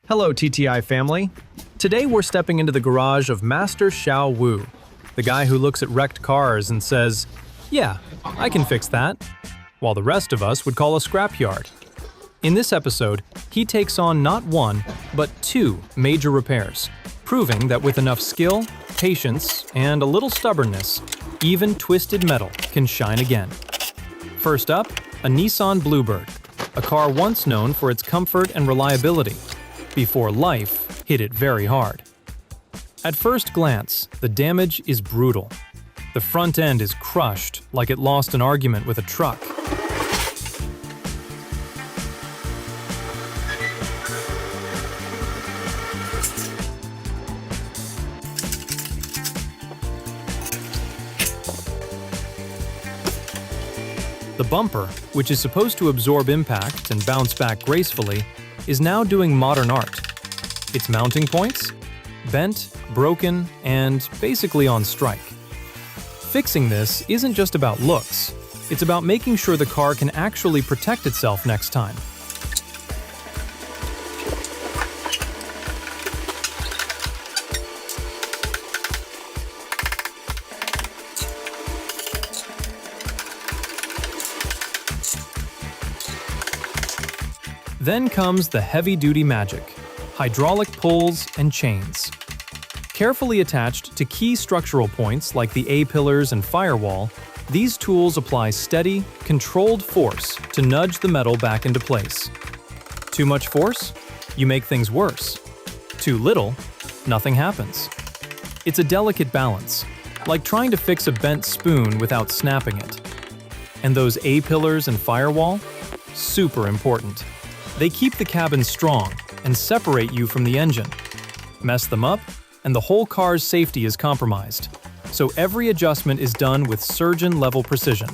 Hello TTI family. Today we're stepping into the garage of Master Xiao Wu, the guy who looks at wrecked cars and says, "Yeah, I can fix that," while the rest of us would call a scrapyard. In this episode, he takes on not one, but two major repairs, proving that with enough skill, patience, and a little stubbornness, even twisted metal can shine again. First up, a Nissan Bluebird, a car once known for its comfort and reliability, before life hit it very hard. At first glance, the damage is brutal. The front end is crushed like it lost an argument with a truck. The bumper, which is supposed to absorb impact and bounce back gracefully, is now doing modern art. Its mounting points? Bent, broken, and basically on strike. Fixing this isn't just about looks, it's about making sure the car can actually protect itself next time. Then comes the heavy-duty magic, hydraulic pulls and chains. Carefully attached to key structural points like the A-pillars and firewall, these tools apply steady, controlled force to nudge the metal back into place. Too much force? You make things worse. Too little? Nothing happens. It's a delicate balance, like trying to fix a bent spoon without snapping it. And those A-pillars and firewall? Super important. They keep the cabin strong and separate you from the engine. Mess them up, and the whole car's safety is compromised. So every adjustment is done with surgeon-level precision.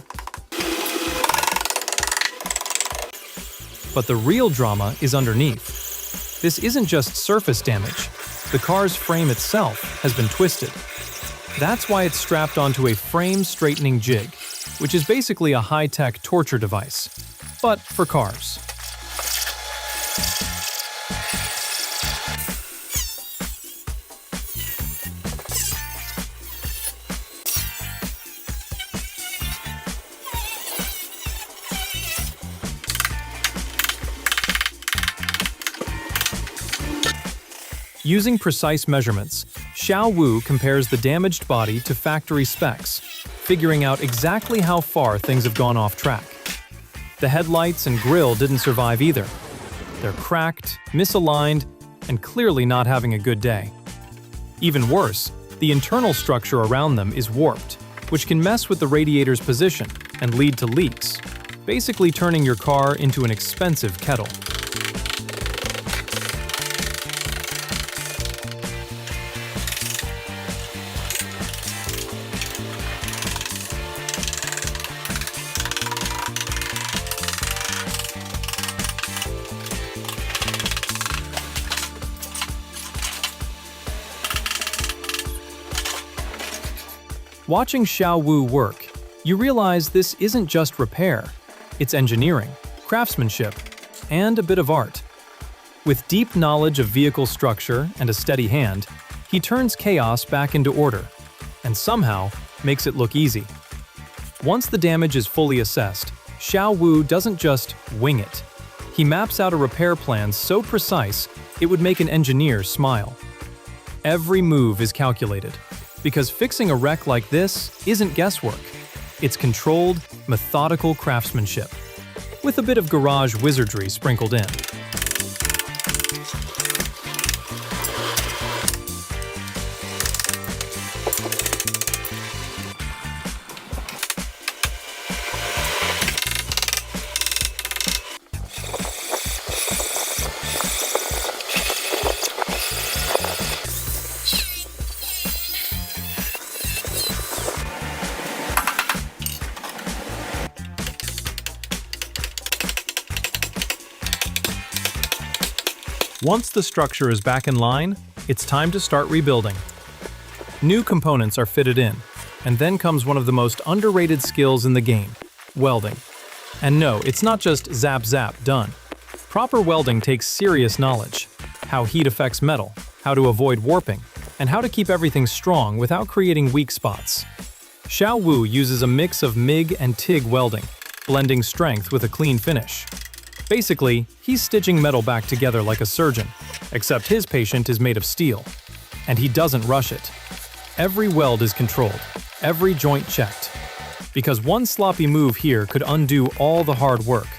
But the real drama is underneath. This isn't just surface damage. The car's frame itself has been twisted. That's why it's strapped onto a frame-straightening jig, which is basically a high-tech torture device, but for cars. Using precise measurements, Xiao Wu compares the damaged body to factory specs, figuring out exactly how far things have gone off track. The headlights and grille didn't survive either. They're cracked, misaligned, and clearly not having a good day. Even worse, the internal structure around them is warped, which can mess with the radiator's position and lead to leaks, basically turning your car into an expensive kettle. Watching Xiao Wu work, you realize this isn't just repair, it's engineering, craftsmanship, and a bit of art. With deep knowledge of vehicle structure and a steady hand, he turns chaos back into order, and somehow makes it look easy. Once the damage is fully assessed, Xiao Wu doesn't just wing it. He maps out a repair plan so precise it would make an engineer smile. Every move is calculated, because fixing a wreck like this isn't guesswork. It's controlled, methodical craftsmanship, with a bit of garage wizardry sprinkled in. Once the structure is back in line, it's time to start rebuilding. New components are fitted in, and then comes one of the most underrated skills in the game, welding. And no, it's not just zap zap done. Proper welding takes serious knowledge. how heat affects metal, how to avoid warping, and how to keep everything strong without creating weak spots. Xiao Wu uses a mix of MIG and TIG welding, blending strength with a clean finish. Basically, he's stitching metal back together like a surgeon, except his patient is made of steel. And he doesn't rush it. Every weld is controlled, every joint checked. Because one sloppy move here could undo all the hard work.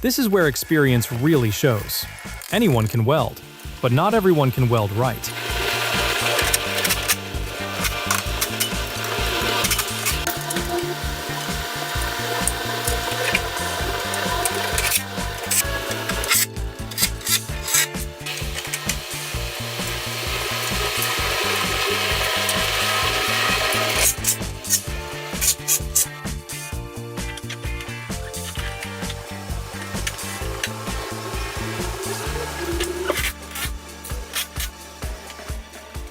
This is where experience really shows. Anyone can weld, but not everyone can weld right.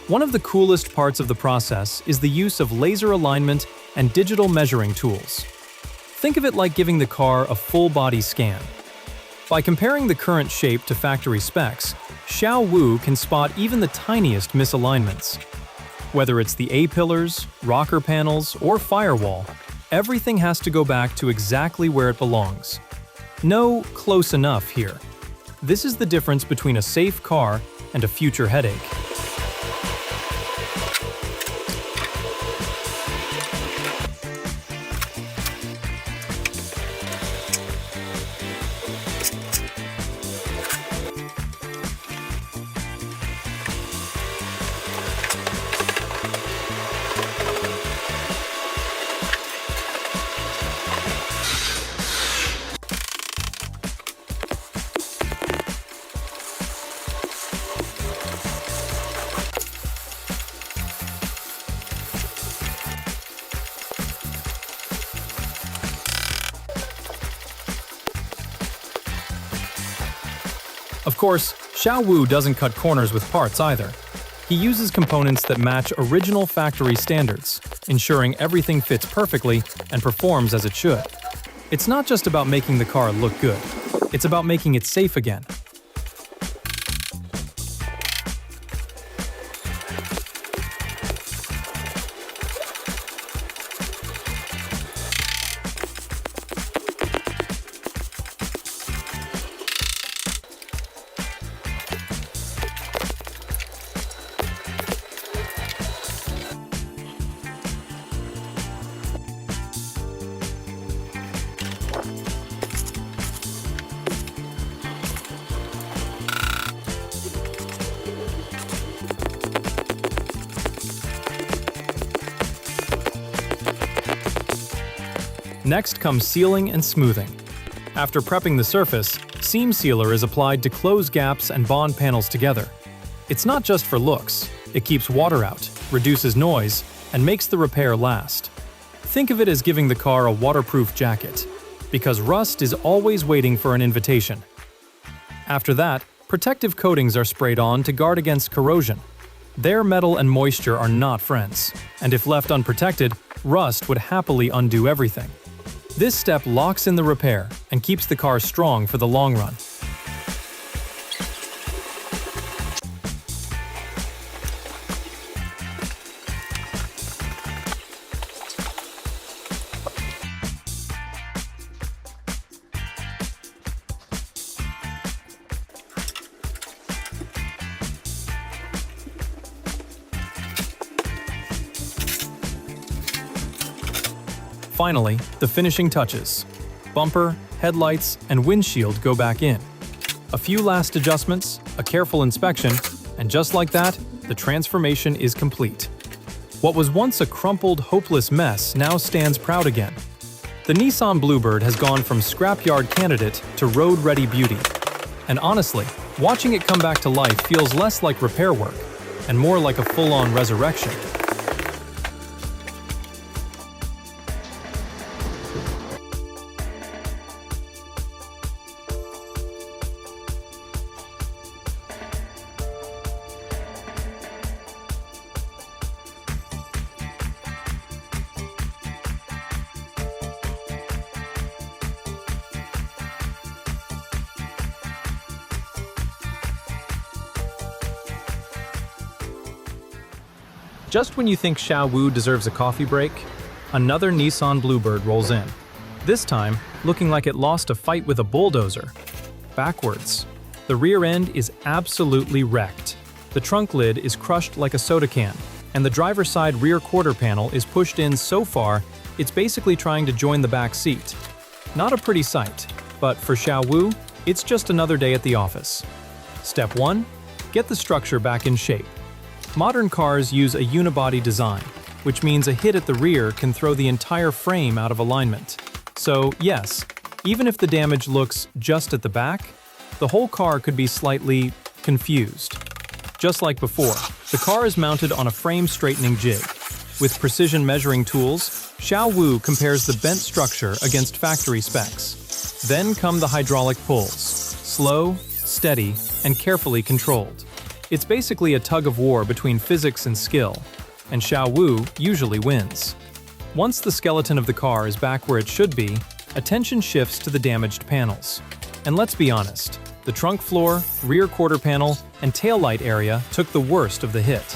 One of the coolest parts of the process is the use of laser alignment and digital measuring tools. Think of it like giving the car a full-body scan. By comparing the current shape to factory specs, Xiao Wu can spot even the tiniest misalignments. Whether it's the A-pillars, rocker panels, or firewall, everything has to go back to exactly where it belongs. No close enough here. This is the difference between a safe car and a future headache. Of course, Xiao Wu doesn't cut corners with parts either. He uses components that match original factory standards, ensuring everything fits perfectly and performs as it should. It's not just about making the car look good, it's about making it safe again. Next comes sealing and smoothing. After prepping the surface, seam sealer is applied to close gaps and bond panels together. It's not just for looks, it keeps water out, reduces noise, and makes the repair last. Think of it as giving the car a waterproof jacket, because rust is always waiting for an invitation. After that, protective coatings are sprayed on to guard against corrosion. Their metal and moisture are not friends, and if left unprotected, rust would happily undo everything. This step locks in the repair and keeps the car strong for the long run. Finally, the finishing touches. Bumper, headlights, and windshield go back in. A few last adjustments, a careful inspection, and just like that, the transformation is complete. What was once a crumpled, hopeless mess now stands proud again. The Nissan Bluebird has gone from scrapyard candidate to road-ready beauty. And honestly, watching it come back to life feels less like repair work, and more like a full-on resurrection. Just when you think Xiao Wu deserves a coffee break, another Nissan Bluebird rolls in. This time, looking like it lost a fight with a bulldozer. Backwards. The rear end is absolutely wrecked. The trunk lid is crushed like a soda can, and the driver's side rear quarter panel is pushed in so far, it's basically trying to join the back seat. Not a pretty sight, but for Xiao Wu, it's just another day at the office. Step 1. Get the structure back in shape. Modern cars use a unibody design, which means a hit at the rear can throw the entire frame out of alignment. So, yes, even if the damage looks just at the back, the whole car could be slightly confused. Just like before, the car is mounted on a frame straightening jig. With precision measuring tools, Xiao Wu compares the bent structure against factory specs. Then come the hydraulic pulls, slow, steady, and carefully controlled. It's basically a tug of war between physics and skill, and Xiao Wu usually wins. Once the skeleton of the car is back where it should be, attention shifts to the damaged panels. And let's be honest, the trunk floor, rear quarter panel, and taillight area took the worst of the hit.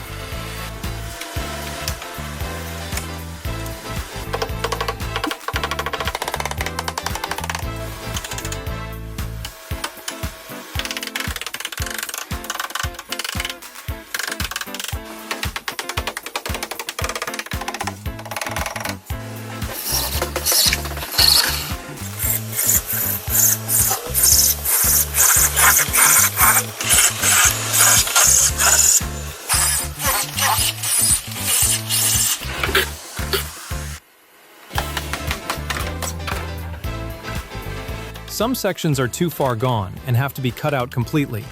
Some sections are too far gone and have to be cut out completely.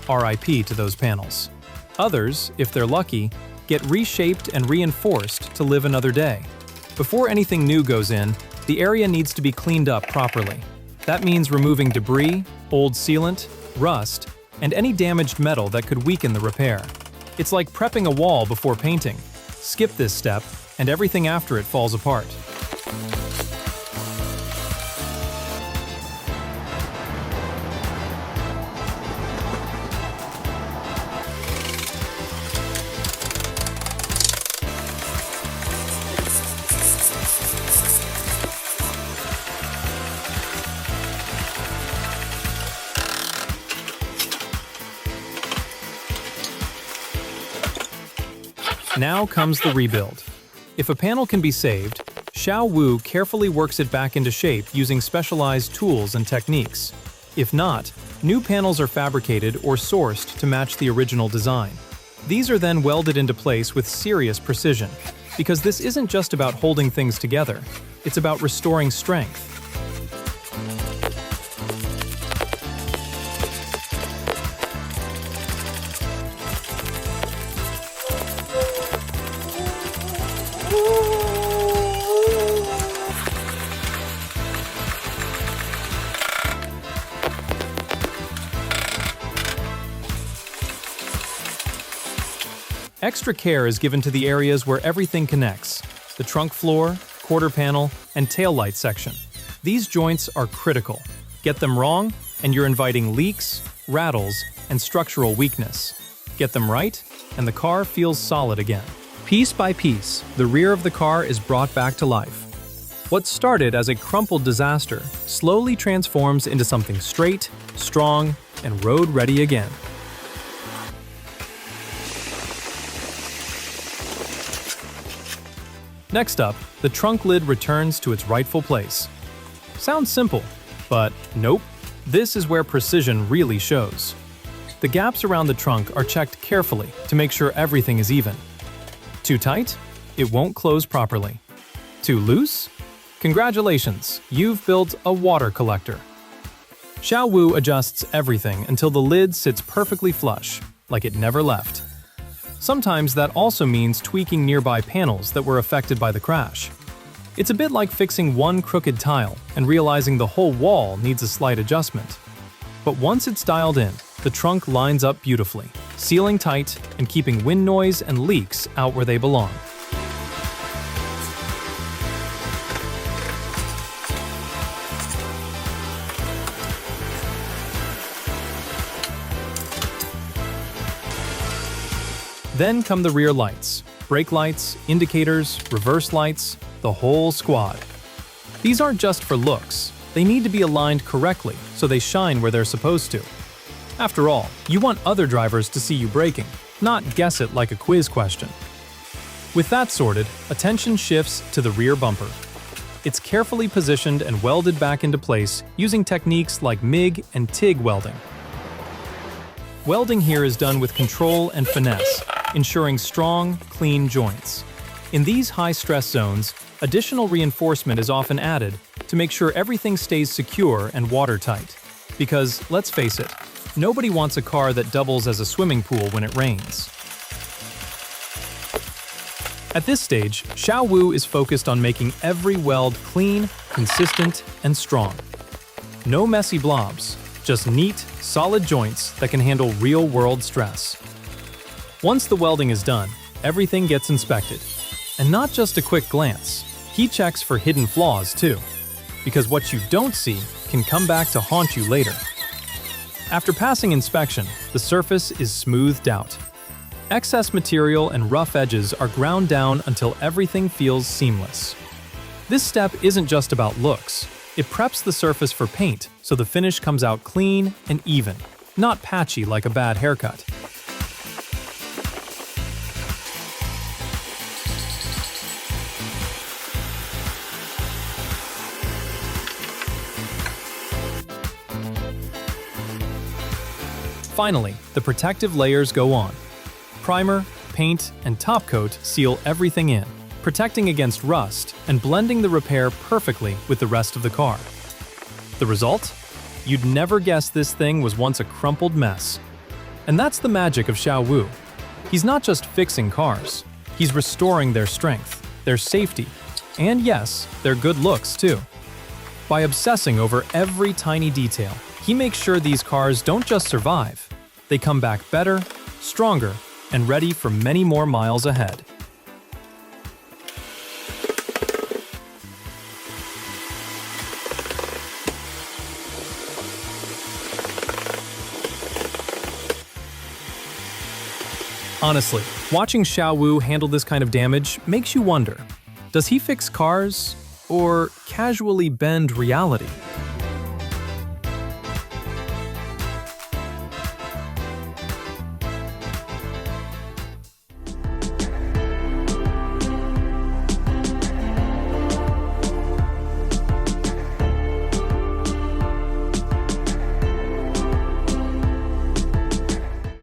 RIP to those panels. Others, if they're lucky, get reshaped and reinforced to live another day. Before anything new goes in, the area needs to be cleaned up properly. That means removing debris, old sealant, rust, and any damaged metal that could weaken the repair. It's like prepping a wall before painting. Skip this step, and everything after it falls apart. Now comes the rebuild. If a panel can be saved, Xiao Wu carefully works it back into shape using specialized tools and techniques. If not, new panels are fabricated or sourced to match the original design. These are then welded into place with serious precision, because this isn't just about holding things together, it's about restoring strength. Extra care is given to the areas where everything connects: the trunk floor, quarter panel, and taillight section. These joints are critical. Get them wrong, and you're inviting leaks, rattles, and structural weakness. Get them right, and the car feels solid again. Piece by piece, the rear of the car is brought back to life. What started as a crumpled disaster slowly transforms into something straight, strong, and road-ready again. Next up, the trunk lid returns to its rightful place. Sounds simple, but nope. This is where precision really shows. The gaps around the trunk are checked carefully to make sure everything is even. Too tight? It won't close properly. Too loose? Congratulations, you've built a water collector. Xiao Wu adjusts everything until the lid sits perfectly flush, like it never left. Sometimes that also means tweaking nearby panels that were affected by the crash. It's a bit like fixing one crooked tile and realizing the whole wall needs a slight adjustment. But once it's dialed in, the trunk lines up beautifully, sealing tight and keeping wind noise and leaks out where they belong. Then come the rear lights. brake lights, indicators, reverse lights, the whole squad. These aren't just for looks. They need to be aligned correctly so they shine where they're supposed to. After all, you want other drivers to see you braking, not guess it like a quiz question. With that sorted, attention shifts to the rear bumper. It's carefully positioned and welded back into place using techniques like MIG and TIG welding. Welding here is done with control and finesse, ensuring strong, clean joints. In these high-stress zones, additional reinforcement is often added to make sure everything stays secure and watertight. Because, let's face it, nobody wants a car that doubles as a swimming pool when it rains. At this stage, Xiao Wu is focused on making every weld clean, consistent, and strong. No messy blobs, just neat, solid joints that can handle real-world stress. Once the welding is done, everything gets inspected. And not just a quick glance, he checks for hidden flaws too. Because what you don't see can come back to haunt you later. After passing inspection, the surface is smoothed out. Excess material and rough edges are ground down until everything feels seamless. This step isn't just about looks. It preps the surface for paint so the finish comes out clean and even, not patchy like a bad haircut. Finally, the protective layers go on. Primer, paint, and top coat seal everything in, protecting against rust and blending the repair perfectly with the rest of the car. The result? You'd never guess this thing was once a crumpled mess. And that's the magic of Xiao Wu. He's not just fixing cars, he's restoring their strength, their safety, and yes, their good looks too. By obsessing over every tiny detail, he makes sure these cars don't just survive, they come back better, stronger, and ready for many more miles ahead. Honestly, watching Xiao Wu handle this kind of damage makes you wonder, does he fix cars or casually bend reality?